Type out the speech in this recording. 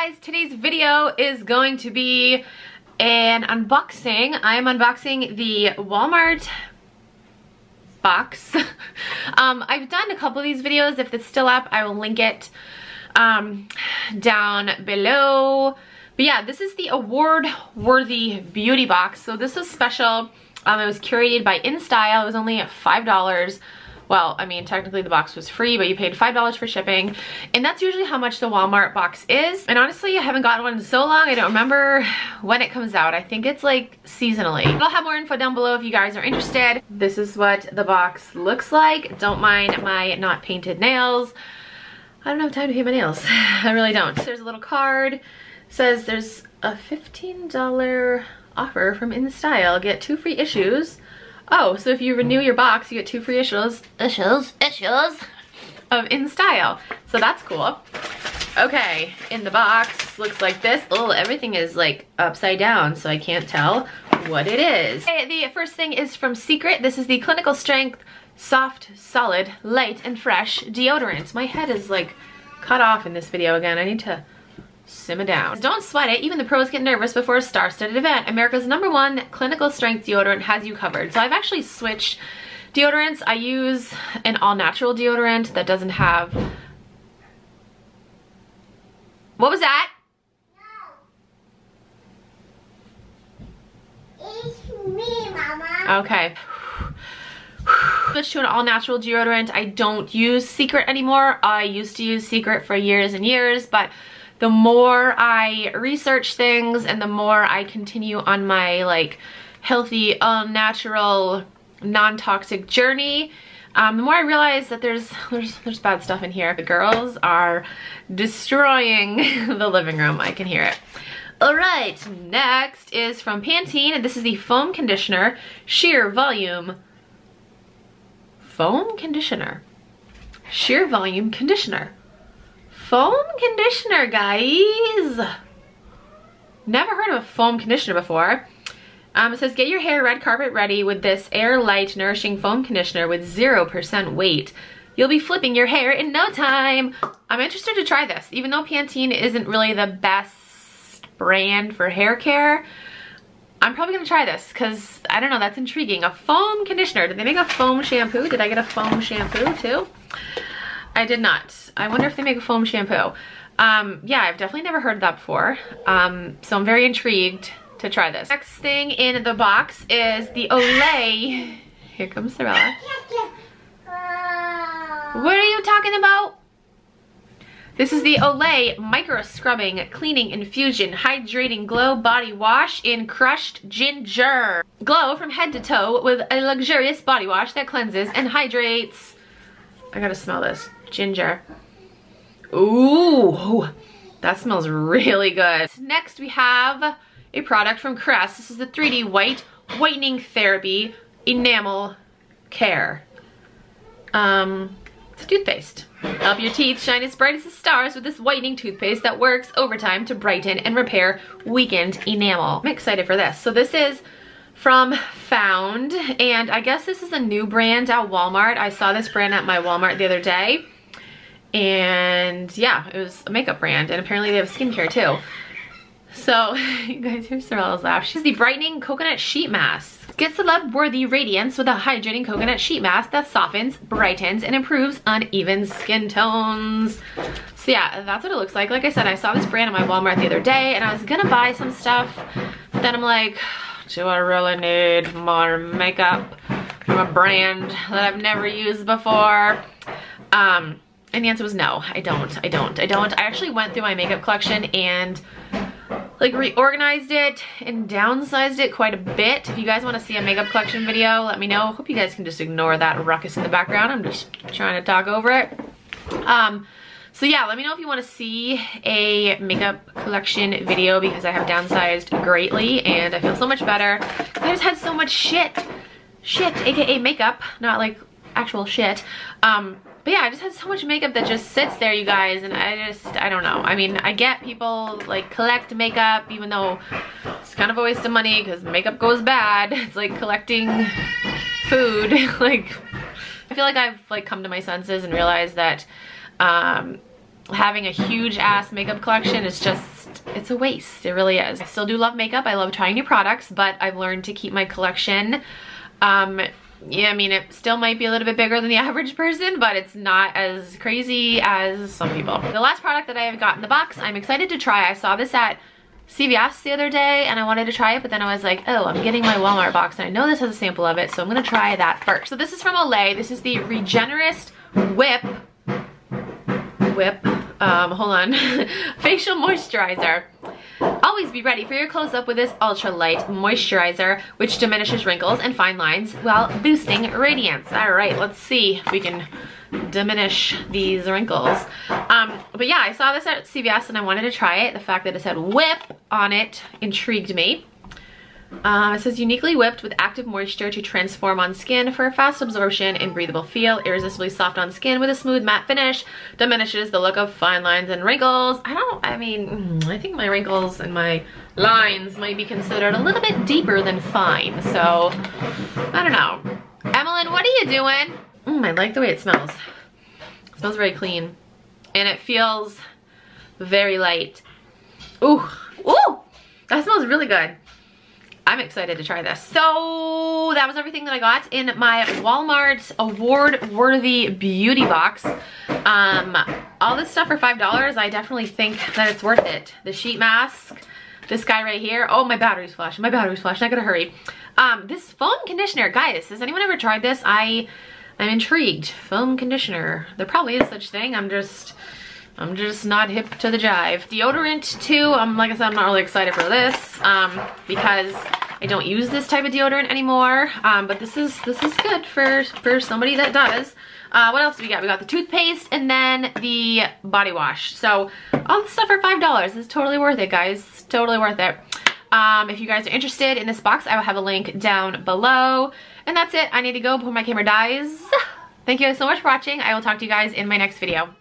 guys, today's video is going to be an unboxing. I am unboxing the Walmart box. I've done a couple of these videos. If it's still up, I will link it down below. But yeah, this is the award-worthy beauty box. So this was special. It was curated by InStyle. It was only $5. Well, I mean, technically the box was free, but you paid $5 for shipping. And that's usually how much the Walmart box is. And honestly, I haven't gotten one in so long, I don't remember when it comes out. I think it's like seasonally. I'll have more info down below if you guys are interested. This is what the box looks like. Don't mind my not painted nails. I don't have time to paint my nails. I really don't. There's a little card. It says there's a $15 offer from InStyle. Get 2 free issues. Oh, so if you renew your box, you get 2 free issues of InStyle. So that's cool. Okay, in the box, looks like this. Oh, everything is like upside down, so I can't tell what it is. Okay, the first thing is from Secret. This is the Clinical Strength Soft, Solid, Light, and Fresh Deodorant. My head is like cut off in this video again. I need to simmer down. Don't sweat it. Even the pros get nervous before a star-studded event. America's #1 clinical strength deodorant has you covered. So I've actually switched deodorants. I use an all-natural deodorant that doesn't have... What was that? No. It's me, Mama. Okay. Switched to an all-natural deodorant. I don't use Secret anymore. I used to use Secret for years and years, but the more I research things and the more I continue on my like healthy, natural, non-toxic journey, the more I realize that there's bad stuff in here. The girls are destroying the living room. I can hear it. All right, next is from Pantene, and this is the Foam Conditioner Sheer Volume Foam Conditioner. Sheer Volume Conditioner. Foam conditioner, guys. Never heard of a foam conditioner before. It says, get your hair red carpet ready with this air light nourishing foam conditioner with 0% weight. You'll be flipping your hair in no time. I'm interested to try this. Even though Pantene isn't really the best brand for hair care, I'm probably gonna try this because I don't know, that's intriguing. A foam conditioner. Did they make a foam shampoo? Did I get a foam shampoo too? I did not. I wonder if they make a foam shampoo. Yeah, I've definitely never heard of that before. So I'm very intrigued to try this. Next thing in the box is the Olay. Here comes Sorella. What are you talking about? This is the Olay Micro Scrubbing Cleaning Infusion Hydrating Glow Body Wash in Crushed Ginger. Glow from head to toe with a luxurious body wash that cleanses and hydrates. I gotta smell this. Ginger. Ooh, that smells really good. Next we have a product from Crest. This is the 3D Whitening Therapy Enamel Care. It's a toothpaste. Help your teeth shine as bright as the stars with this whitening toothpaste that works overtime to brighten and repair weakened enamel. I'm excited for this. So this is from Found, and I guess this is a new brand at Walmart. I saw this brand at my Walmart the other day, and yeah, it was a makeup brand, and apparently they have skincare too. So, you guys hear Sorella's laugh. She's the Brightening Coconut Sheet Mask. Get celeb-worthy radiance with a hydrating coconut sheet mask that softens, brightens, and improves uneven skin tones. So yeah, that's what it looks like. Like I said, I saw this brand at my Walmart the other day, and I was gonna buy some stuff, but then I'm like, do I really need more makeup from a brand that I've never used before? And the answer was no, I don't. I actually went through my makeup collection and like reorganized it and downsized it quite a bit. If you guys want to see a makeup collection video, let me know. Hope you guys can just ignore that ruckus in the background. I'm just trying to talk over it. So yeah, let me know if you want to see a makeup collection video because I have downsized greatly and I feel so much better. I just had so much shit, aka makeup, not like actual shit. But yeah, I just had so much makeup that just sits there, you guys, and I don't know. I mean, I get people like collect makeup, even though it's kind of a waste of money because makeup goes bad. It's like collecting food. Like, I feel like I've like come to my senses and realized that having a huge ass makeup collection is just, it's a waste. It really is. I still do love makeup. I love trying new products, but I've learned to keep my collection. Yeah, I mean, it still might be a little bit bigger than the average person, but it's not as crazy as some people. The last product that I have got in the box, I'm excited to try. I saw this at CVS the other day and I wanted to try it, but then I was like, oh, I'm getting my Walmart box and I know this has a sample of it, so I'm gonna try that first. So this is from Olay. This is the Regenerist Whip, hold on, facial moisturizer. Always be ready for your close-up with this ultra light moisturizer, which diminishes wrinkles and fine lines while boosting radiance. All right, let's see if we can diminish these wrinkles. But yeah, I saw this at CVS and I wanted to try it. The fact that it said whip on it intrigued me. It says uniquely whipped with active moisture to transform on skin for a fast absorption and breathable feel, irresistibly soft on skin with a smooth matte finish, diminishes the look of fine lines and wrinkles. I think my wrinkles and my lines might be considered a little bit deeper than fine, so I don't know. Emmeline, what are you doing? I like the way it smells. It smells very clean and it feels very light. Ooh, that smells really good. I'm excited to try this. So that was everything that I got in my Walmart award-worthy beauty box. All this stuff for $5, I definitely think that it's worth it. The sheet mask, this guy right here. Oh, my battery's flashing. My battery's flashing. I gotta hurry. This foam conditioner, guys, has anyone ever tried this? I'm intrigued. Foam conditioner. There probably is such thing. I'm just not hip to the jive. Deodorant too, like I said, I'm not really excited for this because I don't use this type of deodorant anymore. But this is good for somebody that does. What else do we got? We got the toothpaste and then the body wash. So all this stuff for $5. This is totally worth it, guys. Totally worth it. If you guys are interested in this box, I will have a link down below. And that's it. I need to go before my camera dies. Thank you guys so much for watching. I will talk to you guys in my next video.